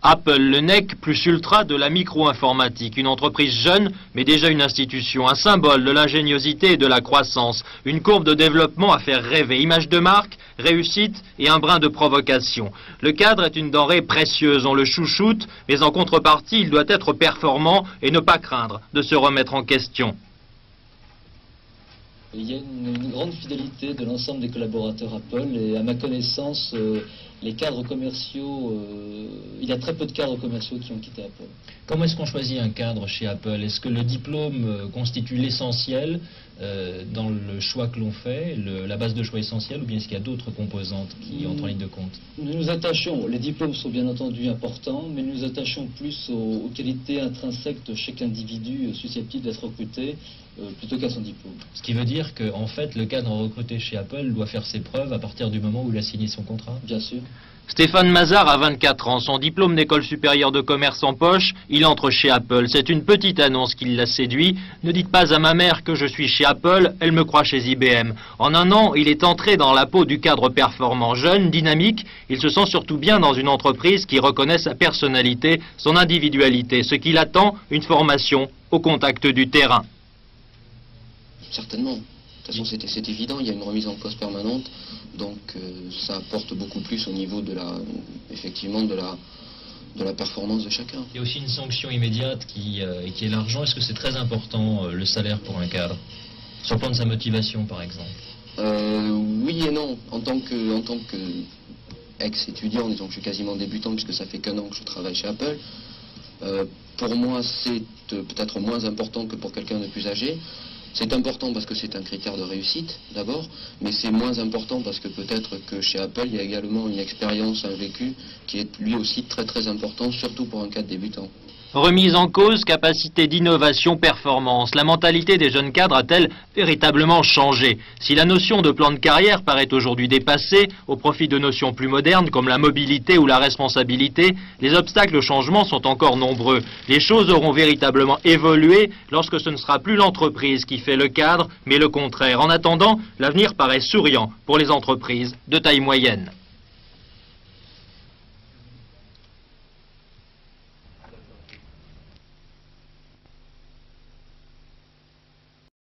Apple, le nec plus ultra de la micro-informatique, une entreprise jeune mais déjà une institution, un symbole de l'ingéniosité et de la croissance, une courbe de développement à faire rêver, image de marque, réussite et un brin de provocation. Le cadre est une denrée précieuse, on le chouchoute, mais en contrepartie il doit être performant et ne pas craindre de se remettre en question. Il y a une grande fidélité de l'ensemble des collaborateurs Apple et à ma connaissance, les cadres commerciaux, il y a très peu de cadres commerciaux qui ont quitté Apple. Comment est-ce qu'on choisit un cadre chez Apple? Est-ce que le diplôme constitue l'essentiel dans le choix que l'on fait, la base de choix essentielle, ou bien est-ce qu'il y a d'autres composantes qui entrent en ligne de compte? Nous nous attachons, les diplômes sont bien entendu importants, mais nous nous attachons plus aux qualités intrinsèques de chaque individu susceptible d'être recruté plutôt qu'à son diplôme. Ce qui veut dire qu'en fait, le cadre recruté chez Apple doit faire ses preuves à partir du moment où il a signé son contrat? Bien sûr. Stéphane Mazard a 24 ans, son diplôme d'école supérieure de commerce en poche, il entre chez Apple. C'est une petite annonce qui l'a séduit. Ne dites pas à ma mère que je suis chez Apple, elle me croit chez IBM. En un an, il est entré dans la peau du cadre performant, jeune, dynamique. Il se sent surtout bien dans une entreprise qui reconnaît sa personnalité, son individualité. Ce qu'il attend, une formation au contact du terrain. Certainement. De toute façon, c'est évident, il y a une remise en cause permanente, donc ça apporte beaucoup plus au niveau de effectivement de la performance de chacun. Il y a aussi une sanction immédiate qui est l'argent. Est-ce que c'est très important, le salaire pour un cadre, sur le plan de sa motivation par exemple? Oui et non. En tant que ex-étudiant, disons que je suis quasiment débutant puisque ça fait qu'un an que je travaille chez Apple, pour moi c'est peut-être moins important que pour quelqu'un de plus âgé. C'est important parce que c'est un critère de réussite, d'abord, mais c'est moins important parce que peut-être que chez Apple, il y a également une expérience, un vécu qui est lui aussi très très important, surtout pour un cadre débutant. Remise en cause, capacité d'innovation, performance. La mentalité des jeunes cadres a-t-elle véritablement changé? Si la notion de plan de carrière paraît aujourd'hui dépassée, au profit de notions plus modernes comme la mobilité ou la responsabilité, les obstacles au changement sont encore nombreux. Les choses auront véritablement évolué lorsque ce ne sera plus l'entreprise qui fait le cadre, mais le contraire. En attendant, l'avenir paraît souriant pour les entreprises de taille moyenne.